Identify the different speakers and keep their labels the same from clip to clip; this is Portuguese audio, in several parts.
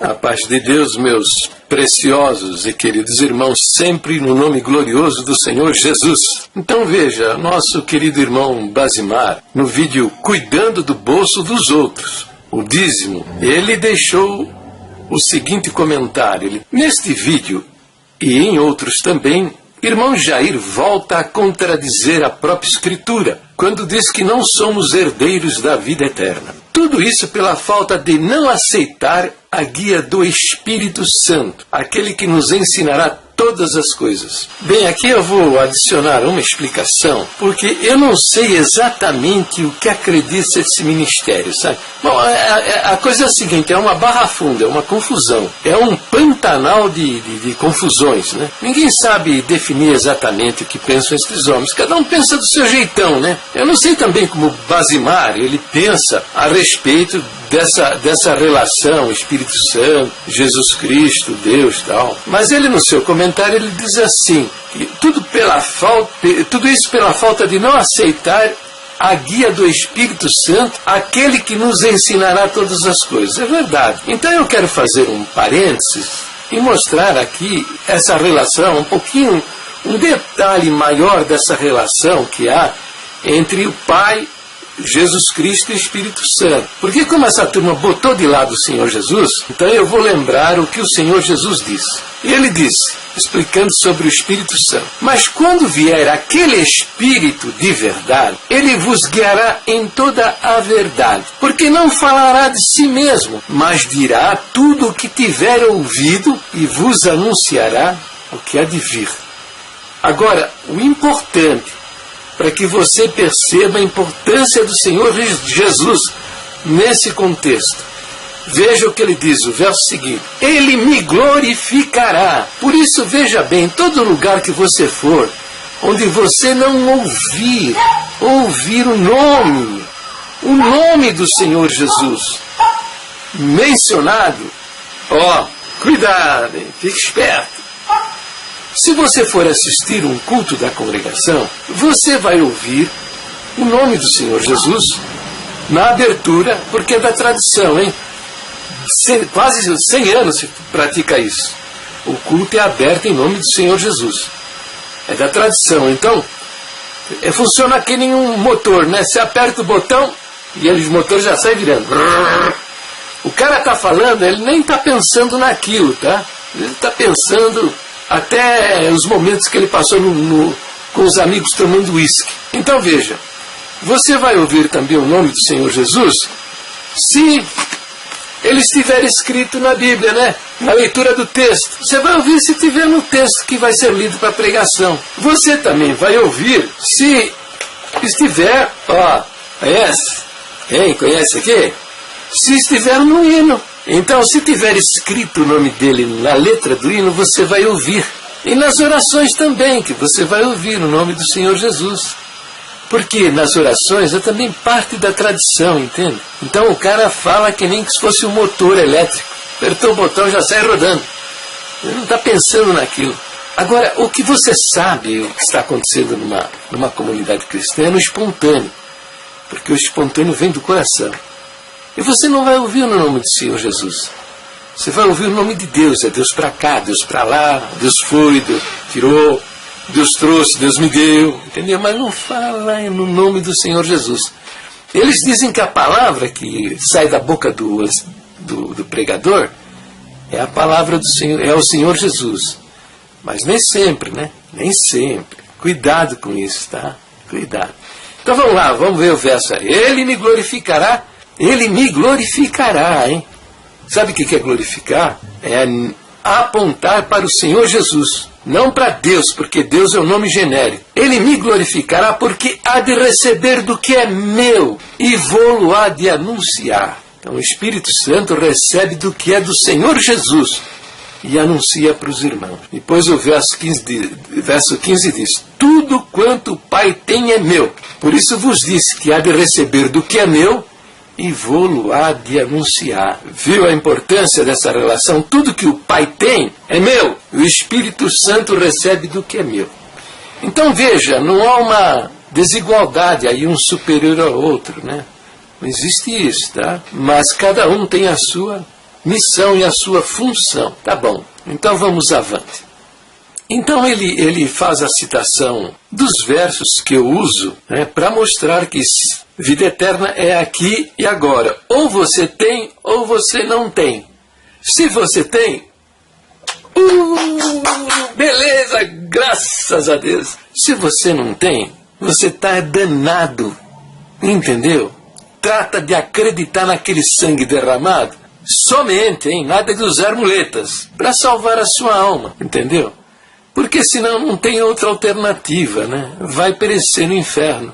Speaker 1: A paz de Deus, meus preciosos e queridos irmãos, sempre no nome glorioso do Senhor Jesus. Então veja, nosso querido irmão Basimar, no vídeo Cuidando do Bolso dos Outros, o dízimo, ele deixou o seguinte comentário. Neste vídeo, e em outros também, irmão Jair volta a contradizer a própria Escritura, quando diz que não somos herdeiros da vida eterna. Tudo isso pela falta de não aceitar a guia do Espírito Santo, aquele que nos ensinará todas as coisas. Bem, aqui eu vou adicionar uma explicação, porque eu não sei exatamente o que acredita esse ministério, sabe? Bom, a coisa é a seguinte, é uma barra funda, é uma confusão, é um pantanal de confusões, né? Ninguém sabe definir exatamente o que pensam esses homens, cada um pensa do seu jeitão, né? Eu não sei também como Basimar, ele pensa a respeito dessa relação, Espírito Santo, Jesus Cristo, Deus e tal. Mas ele, no seu comentário, ele diz assim, que tudo isso pela falta de não aceitar a guia do Espírito Santo, aquele que nos ensinará todas as coisas. É verdade. Então eu quero fazer um parênteses e mostrar aqui essa relação, um detalhe maior dessa relação que há entre o Pai, Jesus Cristo e Espírito Santo. Porque como essa turma botou de lado o Senhor Jesus, então eu vou lembrar o que o Senhor Jesus disse. E ele disse, explicando sobre o Espírito Santo: mas quando vier aquele Espírito de verdade, ele vos guiará em toda a verdade, porque não falará de si mesmo, mas dirá tudo o que tiver ouvido e vos anunciará o que há de vir. Agora, o importante, para que você perceba a importância do Senhor Jesus nesse contexto. Veja o que ele diz, o verso seguinte: ele me glorificará. Por isso, veja bem, todo lugar que você for, onde você não ouvir o nome do Senhor Jesus mencionado, cuidado, fique esperto. Se você for assistir um culto da congregação, você vai ouvir o nome do Senhor Jesus na abertura, porque é da tradição, hein? Quase 100 anos se pratica isso. O culto é aberto em nome do Senhor Jesus. É da tradição. Então, funciona que nem um motor, né? Você aperta o botão e o motor já sai virando. O cara está falando, ele nem está pensando naquilo, tá? Ele está pensando até os momentos que ele passou com os amigos tomando uísque. Então veja, você vai ouvir também o nome do Senhor Jesus se ele estiver escrito na Bíblia, né? Na leitura do texto. Você vai ouvir se estiver no texto que vai ser lido para pregação. Você também vai ouvir se estiver, conhece aqui? Se estiver no hino. Então, se tiver escrito o nome dele na letra do hino, você vai ouvir. E nas orações também, que você vai ouvir o nome do Senhor Jesus. Porque nas orações é também parte da tradição, entende? Então o cara fala que nem que se fosse um motor elétrico. Apertou o botão, já sai rodando. Ele não está pensando naquilo. Agora, o que você sabe, o que está acontecendo numa comunidade cristã, é no espontâneo. Porque o espontâneo vem do coração. E você não vai ouvir o nome do Senhor Jesus. Você vai ouvir o nome de Deus. É Deus para cá, Deus para lá, Deus foi, Deus tirou, Deus trouxe, Deus me deu. Entendeu? Mas não fala no nome do Senhor Jesus. Eles dizem que a palavra que sai da boca do pregador é a palavra do Senhor, é o Senhor Jesus. Mas nem sempre, né? Nem sempre. Cuidado com isso, tá? Cuidado. Então vamos lá, vamos ver o verso aí. Ele me glorificará. Ele me glorificará, hein? Sabe o que é glorificar? É apontar para o Senhor Jesus, não para Deus, porque Deus é um nome genérico. Ele me glorificará porque há de receber do que é meu e vou-lo há de anunciar. Então o Espírito Santo recebe do que é do Senhor Jesus e anuncia para os irmãos. Depois o verso 15 diz: tudo quanto o Pai tem é meu. Por isso vos disse que há de receber do que é meu e vou-lo há de anunciar. Viu a importância dessa relação? Tudo que o Pai tem é meu. O Espírito Santo recebe do que é meu. Então veja, não há uma desigualdade aí, um superior ao outro, né? Não existe isso, tá? Mas cada um tem a sua missão e a sua função. Tá bom, então vamos avante. Então ele faz a citação dos versos que eu uso, né, para mostrar que vida eterna é aqui e agora. Ou você tem ou você não tem. Se você tem, beleza, graças a Deus. Se você não tem, você está danado, entendeu? Trata de acreditar naquele sangue derramado somente, hein? Nada de usar muletas, para salvar a sua alma, entendeu? Porque senão não tem outra alternativa, né? Vai perecer no inferno,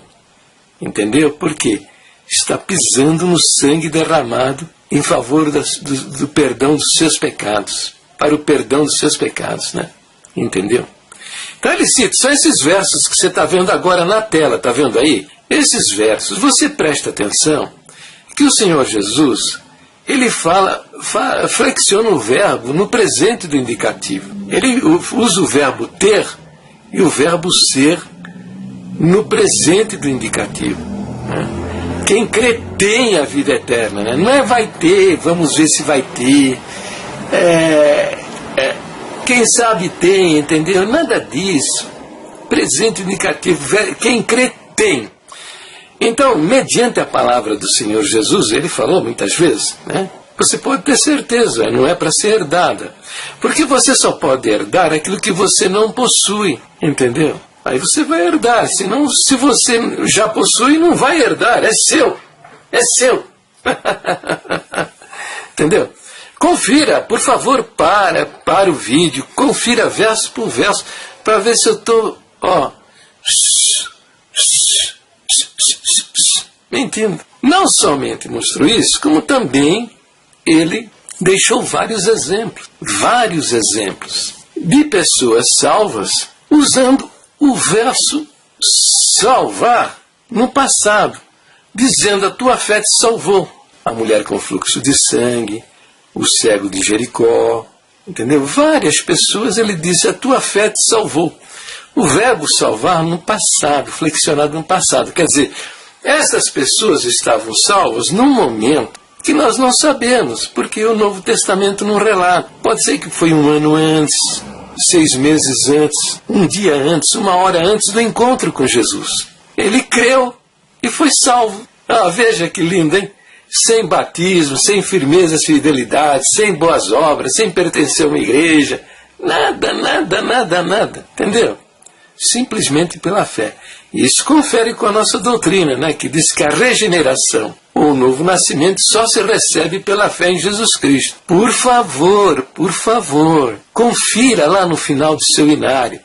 Speaker 1: entendeu? Por quê? Está pisando no sangue derramado em favor do perdão dos seus pecados, para o perdão dos seus pecados, né? Entendeu? Então ele cita, são esses versos que você está vendo agora na tela, está vendo aí? Esses versos, você presta atenção que o Senhor Jesus, ele flexiona o verbo no presente do indicativo. Ele usa o verbo ter e o verbo ser no presente do indicativo, né? Quem crê tem a vida eterna, né? Não é vai ter, vamos ver se vai ter, quem sabe tem, entendeu? Nada disso. Presente indicativo, quem crê tem. Então, mediante a palavra do Senhor Jesus, ele falou muitas vezes, né? Você pode ter certeza, não é para ser herdada. Porque você só pode herdar aquilo que você não possui, entendeu? Aí você vai herdar, senão se você já possui, não vai herdar, é seu, é seu. Entendeu? Confira, por favor, para o vídeo, confira verso por verso, para ver se eu estou, mentindo. Não somente mostrou isso, como também ele deixou vários exemplos de pessoas salvas usando o verso salvar no passado, dizendo a tua fé te salvou. A mulher com fluxo de sangue, o cego de Jericó, entendeu? Várias pessoas ele disse a tua fé te salvou. O verbo salvar no passado, flexionado no passado. Quer dizer, essas pessoas estavam salvas num momento que nós não sabemos, porque o Novo Testamento não relata. Pode ser que foi um ano antes, 6 meses antes, um dia antes, 1 hora antes do encontro com Jesus. Ele creu e foi salvo. Veja que lindo, hein? Sem batismo, sem firmeza, fidelidade, sem boas obras, sem pertencer a uma igreja. Nada. Entendeu? Simplesmente pela fé. Isso confere com a nossa doutrina, né? Que diz que a regeneração ou o novo nascimento só se recebe pela fé em Jesus Cristo. Por favor, confira lá no final do seu inário.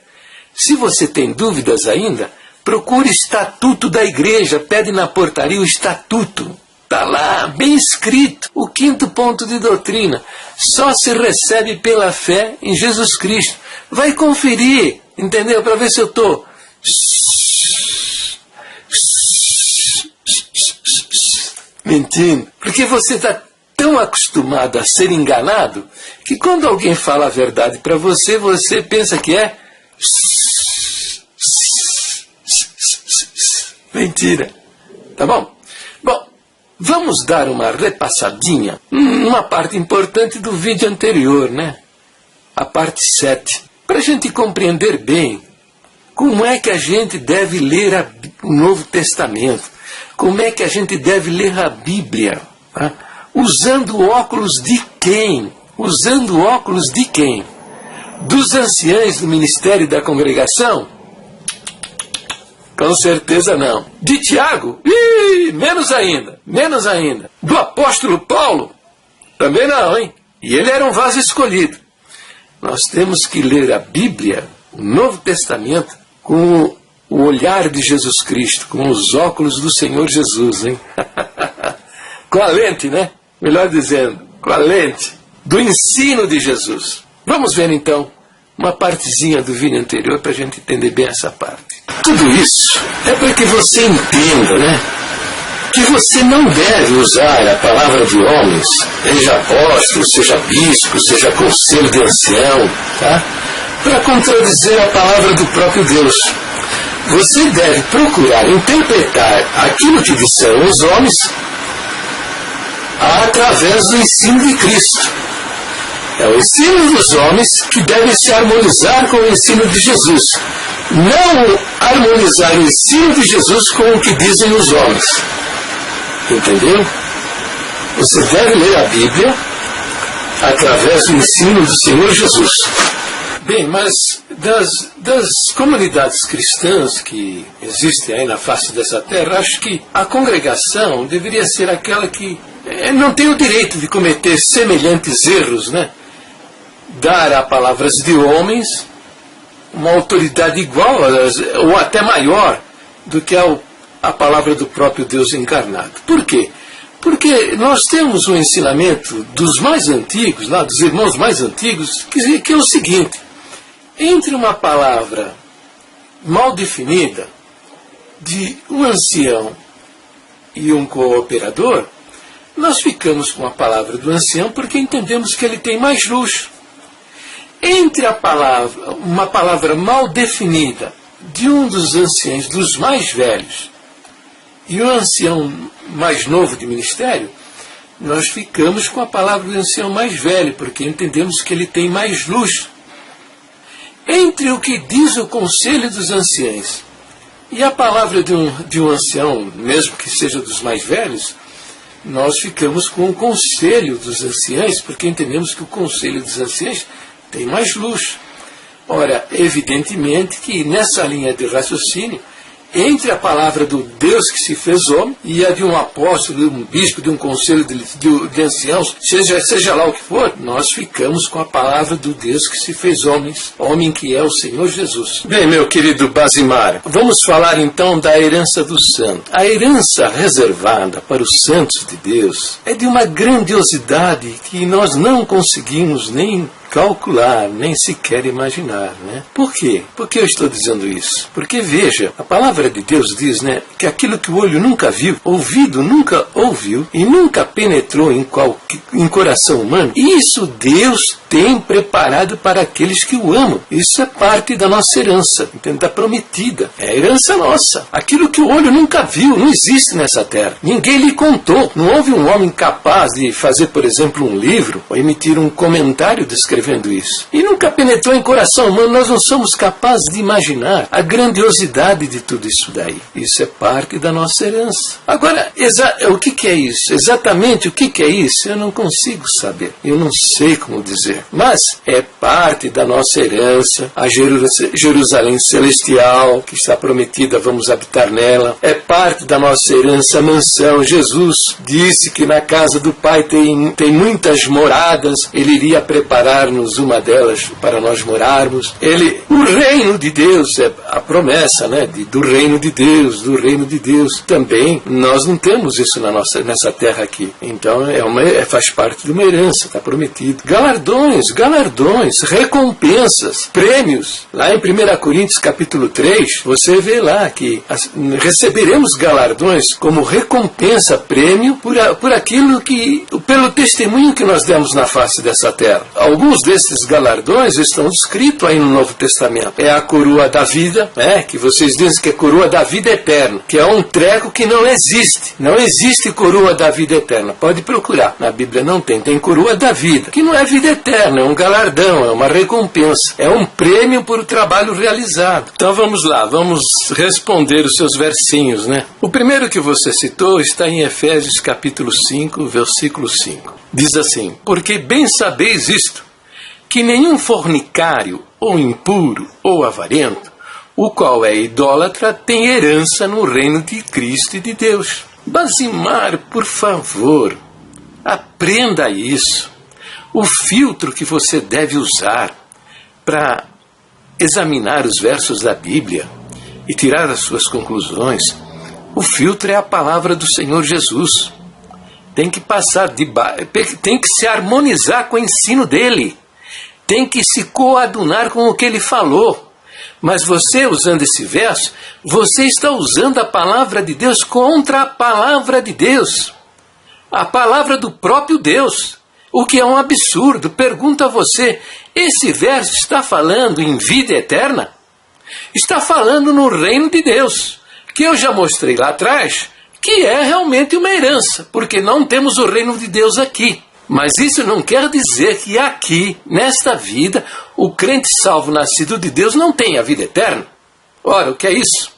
Speaker 1: Se você tem dúvidas ainda, procure o estatuto da igreja, pede na portaria o estatuto. Está lá, bem escrito, o 5º ponto de doutrina. Só se recebe pela fé em Jesus Cristo. Vai conferir, entendeu? Para ver se eu estou mentindo. Porque você está tão acostumado a ser enganado que quando alguém fala a verdade para você, você pensa que é mentira. Tá bom? Bom, vamos dar uma repassadinha numa parte importante do vídeo anterior, né? A parte 7. Para a gente compreender bem como é que a gente deve ler o Novo Testamento. Como é que a gente deve ler a Bíblia? Tá? Usando óculos de quem? Usando óculos de quem? Dos anciães do ministério da congregação? Com certeza não. De Tiago? Menos ainda. Do apóstolo Paulo? Também não, hein? E ele era um vaso escolhido. Nós temos que ler a Bíblia, o Novo Testamento, com o olhar de Jesus Cristo, com os óculos do Senhor Jesus, hein? Com a lente, né? Melhor dizendo, com a lente do ensino de Jesus. Vamos ver então uma partezinha do vídeo anterior para a gente entender bem essa parte. Tudo isso é para que você entenda, né? Que você não deve usar a palavra de homens, seja apóstolo, seja bispo, seja conselho de ancião, tá? Para contradizer a palavra do próprio Deus. Você deve procurar interpretar aquilo que disseram os homens através do ensino de Cristo. É o ensino dos homens que deve se harmonizar com o ensino de Jesus. Não harmonizar o ensino de Jesus com o que dizem os homens. Entendeu? Você deve ler a Bíblia através do ensino do Senhor Jesus. Bem, mas das comunidades cristãs que existem aí na face dessa terra, acho que a congregação deveria ser aquela que não tem o direito de cometer semelhantes erros, né? Dar a palavras de homens uma autoridade igual ou até maior do que a palavra do próprio Deus encarnado. Por quê? Porque nós temos um ensinamento dos mais antigos, lá dos irmãos mais antigos, que é o seguinte: entre uma palavra mal definida de um ancião e um cooperador, nós ficamos com a palavra do ancião porque entendemos que ele tem mais luz. Entre uma palavra mal definida de um dos anciãos, dos mais velhos, e um ancião mais novo de ministério, nós ficamos com a palavra do ancião mais velho, porque entendemos que ele tem mais luz. Entre o que diz o conselho dos anciãos e a palavra de um ancião, mesmo que seja dos mais velhos, nós ficamos com o conselho dos anciãos, porque entendemos que o conselho dos anciãos tem mais luz. Ora, evidentemente que nessa linha de raciocínio, entre a palavra do Deus que se fez homem e a de um apóstolo, de um bispo, de um conselho de anciãos, seja lá o que for, nós ficamos com a palavra do Deus que se fez homem que é o Senhor Jesus. Bem, meu querido Basimar, vamos falar então da herança do santo. A herança reservada para os santos de Deus é de uma grandiosidade que nós não conseguimos nem calcular, nem sequer imaginar, né? Por quê? Por que eu estou dizendo isso? Porque, veja, a palavra de Deus diz, né, que aquilo que o olho nunca viu, ouvido nunca ouviu e nunca penetrou em coração humano, isso Deus tem preparado para aqueles que o amam. Isso é parte da nossa herança, entende? Da prometida. É a herança nossa. Aquilo que o olho nunca viu, não existe nessa terra. Ninguém lhe contou. Não houve um homem capaz de fazer, por exemplo, um livro ou emitir um comentário descrevendo isso. E nunca penetrou em coração humano. Nós não somos capazes de imaginar a grandiosidade de tudo isso daí. Isso é parte da nossa herança. Agora, o que é isso? Exatamente o que é isso? Eu não consigo saber. Eu não sei como dizer. Mas é parte da nossa herança, a Jerusalém celestial, que está prometida, vamos habitar nela. É parte da nossa herança, a mansão. Jesus disse que na casa do Pai tem muitas moradas. Ele iria preparar-nos uma delas para nós morarmos. O reino de Deus, é a promessa, né, do reino de Deus, do reino de Deus. Também nós não temos isso nessa terra aqui. Então faz parte de uma herança, está prometido. Galardões, recompensas, prêmios. Lá em 1 Coríntios capítulo 3, você vê lá que receberemos galardões como recompensa, prêmio, por aquilo pelo testemunho que nós demos na face dessa terra. Alguns desses galardões estão descritos aí no Novo Testamento. É a coroa da vida, que vocês dizem que é coroa da vida eterna, que é um treco que não existe. Não existe coroa da vida eterna. Pode procurar. Na Bíblia não tem. Tem coroa da vida, que não é vida eterna, é um galardão, é uma recompensa, é um prêmio por o trabalho realizado. Então vamos lá, vamos responder os seus versinhos, né? O primeiro que você citou está em Efésios capítulo 5, versículo 5. Diz assim: porque bem sabeis isto, que nenhum fornicário, ou impuro, ou avarento, o qual é idólatra, tem herança no reino de Cristo e de Deus. Basimar, por favor, aprenda isso. O filtro que você deve usar para examinar os versos da Bíblia e tirar as suas conclusões, o filtro é a palavra do Senhor Jesus. Tem que tem que se harmonizar com o ensino dele. Tem que se coadunar com o que ele falou. Mas você, usando esse verso, você está usando a palavra de Deus contra a palavra de Deus. A palavra do próprio Deus. O que é um absurdo. Pergunto a você, esse verso está falando em vida eterna? Está falando no reino de Deus, que eu já mostrei lá atrás, que é realmente uma herança, porque não temos o reino de Deus aqui. Mas isso não quer dizer que aqui, nesta vida, o crente salvo nascido de Deus não tem a vida eterna. Ora, o que é isso?